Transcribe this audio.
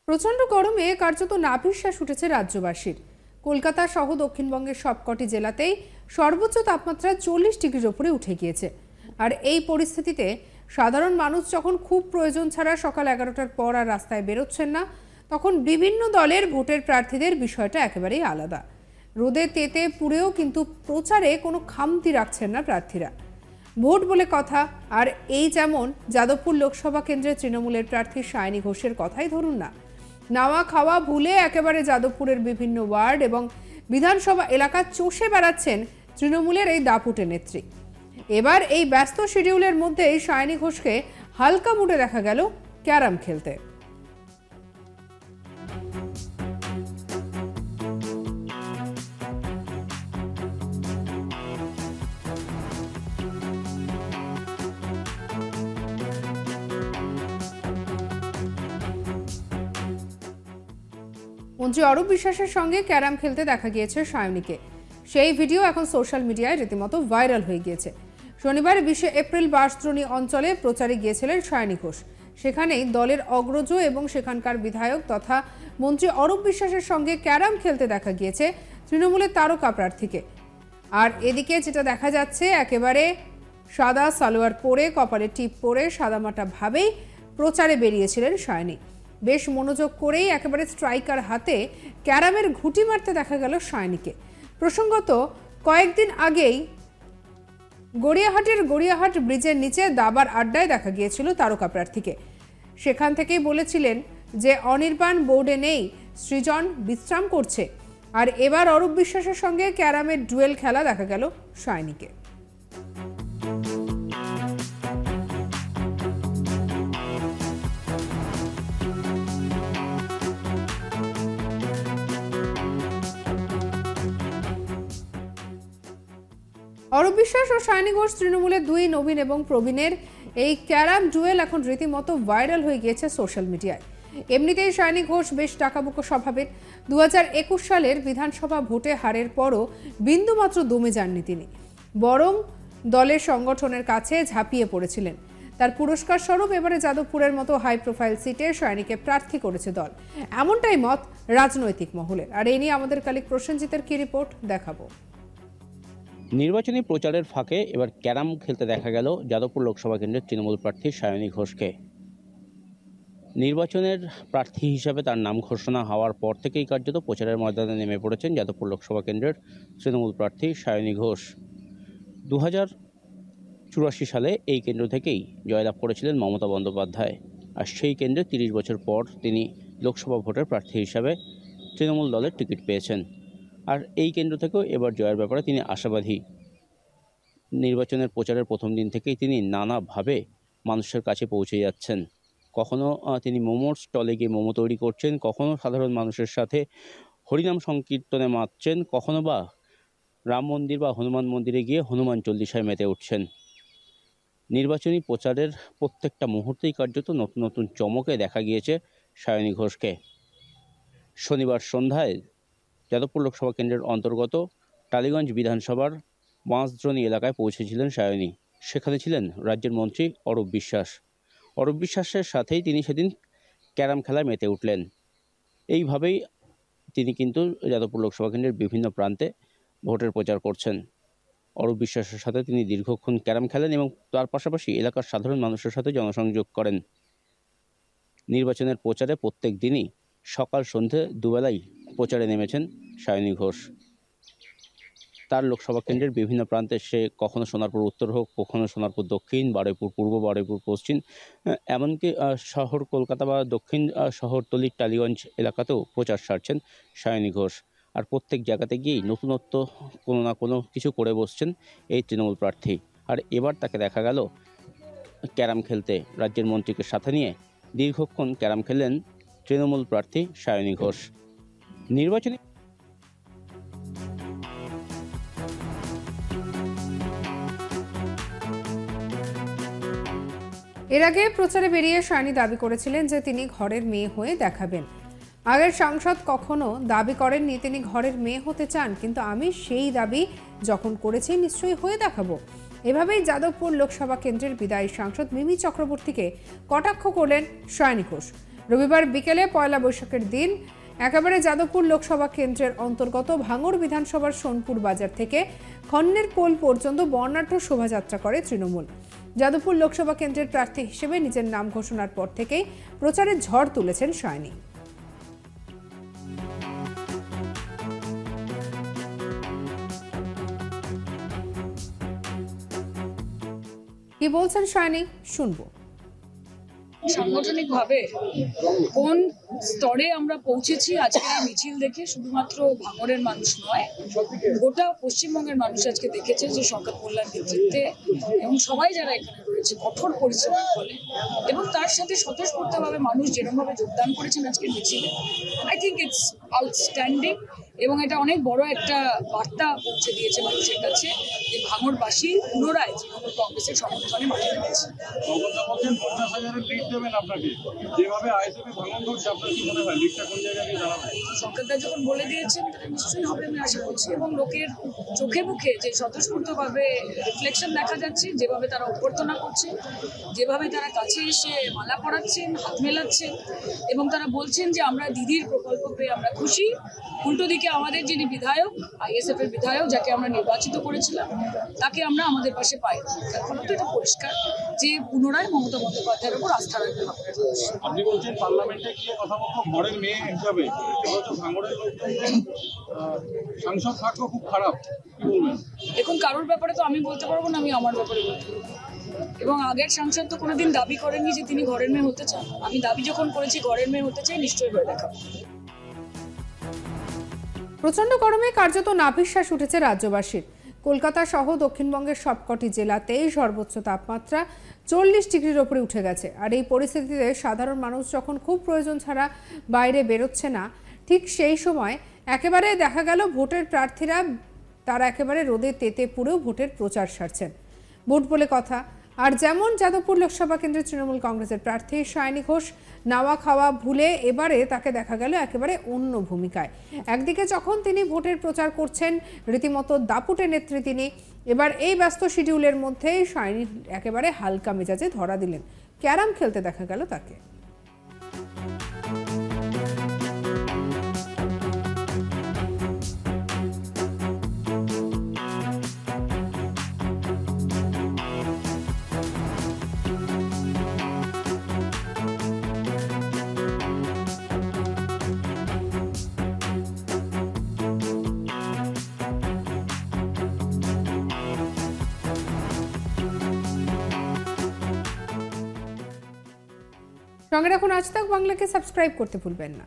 প্রচণ্ড গরমে কার্যত নাভিশ্বাস উঠেছে রাজ্যবাসীর। কলকাতা সহ দক্ষিণবঙ্গের সবকটি জেলাতেই সর্বোচ্চ তাপমাত্রা 40 ডিগ্রির ওপরে উঠে গিয়েছে। আর এই পরিস্থিতিতে সাধারণ মানুষ যখন খুব প্রয়োজন ছাড়া সকাল 11টার পর আর রাস্তায় বেরোচ্ছেন না, তখন বিভিন্ন দলের ভোটের প্রার্থীদের বিষয়টা একেবারেই আলাদা। রোদে তেতে পুড়েও কিন্তু প্রচারে কোনো খামতি রাখছেন না প্রার্থীরা। ভোট বলে কথা। আর এই যেমন যাদবপুর লোকসভা কেন্দ্রের তৃণমূলের প্রার্থী সায়নী ঘোষের কথাই ধরুন না। নাওয়া খাওয়া ভুলে একেবারে যাদবপুরের বিভিন্ন ওয়ার্ড এবং বিধানসভা এলাকা চষে বেড়াচ্ছেন তৃণমূলের এই দাপুটে নেত্রী। এবার এই ব্যস্ত শিডিউলের মধ্যেই সায়নী ঘোষকে হালকা মুডে দেখা গেল ক্যারাম খেলতে। মন্ত্রী অরূপ বিশ্বাসের সঙ্গে ক্যারাম খেলতে দেখা গিয়েছে সায়নীকে। সেই ভিডিও এখন সোশ্যাল মিডিয়ায় রীতিমতো ভাইরাল হয়ে গিয়েছে। শনিবার 20 এপ্রিল বাঁশদ্রোণী অঞ্চলে প্রচারে গিয়েছিলেন সায়নী ঘোষ। সেখানেই দলের অগ্রজ এবং সেখানকার বিধায়ক তথা মন্ত্রী অরূপ বিশ্বাসের সঙ্গে ক্যারাম খেলতে দেখা গিয়েছে তৃণমূলের তারকা প্রার্থীকে। আর এদিকে যেটা দেখা যাচ্ছে, একেবারে সাদা সালোয়ার পরে, কপালে টিপ পরে সাদামাটা ভাবেই প্রচারে বেরিয়েছিলেন সায়নী। বেশ মনোযোগ করেই একেবারে স্ট্রাইকার হাতে ক্যারামের ঘুঁটি মারতে দেখা গেল সায়নীকে। প্রসঙ্গত, কয়েকদিন আগেই গড়িয়াহাটের গড়িয়াহাট ব্রিজের নিচে দাবার আড্ডায় দেখা গিয়েছিল তারকা প্রার্থীকে। সেখান থেকেই বলেছিলেন যে অনির্বাণ বোর্ডে নেই, সৃজন বিশ্রাম করছে। আর এবার অরূপ বিশ্বাসের সঙ্গে ক্যারামের ডুয়েল খেলা দেখা গেল সায়নীকে। অরূপ বিশ্বাস ও সায়নী ঘোষ তৃণমূলের দুই নবীন এবং প্রবীণের এই ক্যারাম ডুয়েল এখন রীতিমতো ভাইরাল হয়ে গিয়েছে সোশ্যাল মিডিয়ায়। এমনিতেই সায়নী ঘোষ বেশ টাকাবুকো স্বভাবের। 2021 সালের বিধানসভা ভোটে হারের পরও বিন্দুমাত্র দমে যাননি তিনি, বরং দলের সংগঠনের কাছে ঝাঁপিয়ে পড়েছিলেন। তার পুরস্কার স্বরূপ এবারে যাদবপুরের মতো হাই প্রোফাইল সিটে সায়নীকে প্রার্থী করেছে দল, এমনটাই মত রাজনৈতিক মহলের। আর এই নিয়ে আমাদের কালিক প্রসেনজিতের কি রিপোর্ট দেখাবো। নির্বাচনী প্রচারের ফাঁকে এবার ক্যারাম খেলতে দেখা গেল যাদবপুর লোকসভা কেন্দ্রের তৃণমূল প্রার্থী সায়নী ঘোষকে। নির্বাচনের প্রার্থী হিসাবে তার নাম ঘোষণা হওয়ার পর থেকেই কার্যত প্রচারের ময়দানে নেমে পড়েছেন যাদবপুর লোকসভা কেন্দ্রের তৃণমূল প্রার্থী সায়নী ঘোষ। 2084 সালে এই কেন্দ্র থেকেই জয়লাভ করেছিলেন মমতা বন্দ্যোপাধ্যায়। আর সেই কেন্দ্রে 30 বছর পর তিনি লোকসভা ভোটের প্রার্থী হিসাবে তৃণমূল দলের টিকিট পেয়েছেন। আর এই কেন্দ্র থেকেও এবার জয়ের ব্যাপারে তিনি আশাবাদী। নির্বাচনের প্রচারের প্রথম দিন থেকেই তিনি নানাভাবে মানুষের কাছে পৌঁছে যাচ্ছেন। কখনো তিনি মোমোর স্টলে গিয়ে মোমো তৈরি করছেন, কখনো সাধারণ মানুষের সাথে হরিনাম সংকীর্তনে মাতছেন, কখনো বা রাম মন্দির বা হনুমান মন্দিরে গিয়ে হনুমান চল্লিশায় মেতে উঠছেন। নির্বাচনী প্রচারের প্রত্যেকটা মুহূর্তেই কার্যত নতুন নতুন চমকে দেখা গিয়েছে সায়নী ঘোষকে। শনিবার সন্ধ্যায় যাদবপুর লোকসভা কেন্দ্রের অন্তর্গত টালিগঞ্জ বিধানসভার বাঁশদ্রোণী এলাকায় পৌঁছেছিলেন সায়নী। সেখানে ছিলেন রাজ্যের মন্ত্রী অরূপ বিশ্বাস। অরূপ বিশ্বাসের সাথেই তিনি সেদিন ক্যারাম খেলায় মেতে উঠলেন। এইভাবেই তিনি কিন্তু যাদবপুর লোকসভা কেন্দ্রের বিভিন্ন প্রান্তে ভোটের প্রচার করছেন। অরূপ বিশ্বাসের সাথে তিনি দীর্ঘক্ষণ ক্যারাম খেলেন এবং তার পাশাপাশি এলাকার সাধারণ মানুষের সাথে জনসংযোগ করেন। নির্বাচনের প্রচারে প্রত্যেক দিনই সকাল সন্ধে দুবেলাই প্রচারে নেমেছেন সায়নী ঘোষ। তার লোকসভা কেন্দ্রের বিভিন্ন প্রান্তে সে কখনো সোনারপুর উত্তর হোক, কখনো সোনারপুর দক্ষিণ, বারুইপুর পূর্ব, বারুইপুর পশ্চিম, এমনকি শহর কলকাতা বা দক্ষিণ শহরতলির টালিগঞ্জ এলাকাতেও প্রচার সারছেন সায়নী ঘোষ। আর প্রত্যেক জায়গাতে গিয়েই নতুনত্ব কোনো না কোনো কিছু করে বসছেন এই তৃণমূল প্রার্থী। আর এবার তাকে দেখা গেল ক্যারাম খেলতে রাজ্যের মন্ত্রীকে সাথে নিয়ে দীর্ঘক্ষণ ক্যারাম খেললেন তৃণমূল প্রার্থী সায়নী ঘোষ। নির্বাচনী এর আগে প্রচারে বেরিয়ে সায়নী দাবি করেছিলেন যে তিনি ঘরের মেয়ে হয়ে দেখাবেন। আগের সাংসদ কখনো দাবি করেননি তিনি ঘরের মেয়ে হতে চান, কিন্তু আমি সেই দাবি যখন করেছি নিশ্চয়ই হয়ে দেখাবো। এভাবেই যাদবপুর লোকসভা কেন্দ্রের বিদায়ী সাংসদ মিমি চক্রবর্তীকে কটাক্ষ করলেন সায়নী ঘোষ। রবিবার বিকেলে পয়লা বৈশাখের দিন একেবারে যাদবপুর লোকসভা কেন্দ্রের অন্তর্গত ভাঙড় বিধানসভার সোনপুর বাজার থেকে খন্নের পোল পর্যন্ত বর্ণাঢ্য শোভাযাত্রা করে তৃণমূল। যাদবপুর লোকসভা কেন্দ্রের প্রার্থী হিসেবে নিজের নাম ঘোষণার পর থেকেই প্রচারের ঝড় তুলেছেন সায়নী। কি বলছেন সায়নী, শুনবো। সাংগঠনিকভাবে কোন স্তরে আমরা পৌঁছেছি আজকে এই মিছিল দেখে শুধুমাত্র ভাঙড়ের মানুষ নয়, গোটা পশ্চিমবঙ্গের মানুষ আজকে দেখেছে যে শওকত মোল্লার নেতৃত্বে এবং সবাই যারা এখানে রয়েছে কঠোর পরিশ্রমের ফলে এবং তার সাথে স্বতঃস্ফূর্তভাবে মানুষ যেরকমভাবে যোগদান করেছেন আজকের মিছিলে, আই থিঙ্ক ইটস আউটস্ট্যান্ডিং এবং এটা অনেক বড় একটা বার্তা পৌঁছে দিয়েছে মানুষের কাছে যে ভাঙড়বাসী পুনরায় তৃণমূল কংগ্রেসের সমর্থনে মাঠে নেমেছে। সরকারটা যখন বলে দিয়েছেন নিশ্চয়ই হবে আমি আশা করছি, এবং লোকের চোখে মুখে যে স্বতঃস্ফূর্তভাবে রিফ্লেকশন দেখা যাচ্ছে, যেভাবে তারা অভ্যর্থনা করছে, যেভাবে তারা কাছে এসে মালা পরাচ্ছেন, হাত মেলাচ্ছেন এবং তারা বলছেন যে আমরা দিদির প্রকল্প পেয়ে আমরা খুশি। উল্টো দিকে আমাদের যিনি বিধায়ক, আইএসএফ এর বিধায়ক যাকে আমরা নির্বাচিত করেছিলাম, তাকে আমরা আমাদের পাশে পাই। তার ফলে তো এটা পরিষ্কার যে পুনরায় মমতা বন্দ্যোপাধ্যায়ের উপর আস্থা রাখতে হবে। আপনি বলছেন পার্লামেন্টে গিয়ে কথা বলবো ঘরের মেয়ে হিসাবে, ভাঙড়ের লোকজন সাংসদ থাকলেও খুব খারাপ, কি বলবেন? এখন কারোর ব্যাপারে তো আমি বলতে পারবো না, আমি আমার ব্যাপারে বলতে পারবো। এবং আগের সাংসদ তো কোনোদিন দাবি করেননি যে তিনি ঘরের মেয়ে হতে চান। আমি দাবি যখন করেছি ঘরের মেয়ে হতে চাই, নিশ্চয়ই হয়ে দেখাবো। প্রচণ্ড গরমে কার্যত নাভিশ্বাস উঠেছে রাজ্যবাসীর। কলকাতা সহ দক্ষিণবঙ্গের সবকটি জেলাতেই সর্বোচ্চ তাপমাত্রা 40 ডিগ্রির ওপরে উঠে গেছে। আর এই পরিস্থিতিতে সাধারণ মানুষ যখন খুব প্রয়োজন ছাড়া বাইরে বেরোচ্ছে না, ঠিক সেই সময় একেবারে দেখা গেল ভোটের প্রার্থীরা তারা একেবারে রোদে তেতে পুড়েও ভোটের প্রচার সারছেন। ভোট বলে কথা। আর যেমন যাদবপুর লোকসভা কেন্দ্রের তৃণমূল কংগ্রেসের প্রার্থী সায়নী ঘোষ নাওয়া খাওয়া ভুলে এবারে তাকে দেখা গেল একেবারে অন্য ভূমিকায়। একদিকে যখন তিনি ভোটের প্রচার করছেন, রীতিমতো দাপুটে নেত্রী তিনি, এবার এই ব্যস্ত শিডিউলের মধ্যে সায়নী একেবারে হালকা মেজাজে ধরা দিলেন। ক্যারাম খেলতে দেখা গেল তাকে। সঙ্গে রাখুন আজ তাক বাংলাকে, সাবস্ক্রাইব করতে ভুলবেন না।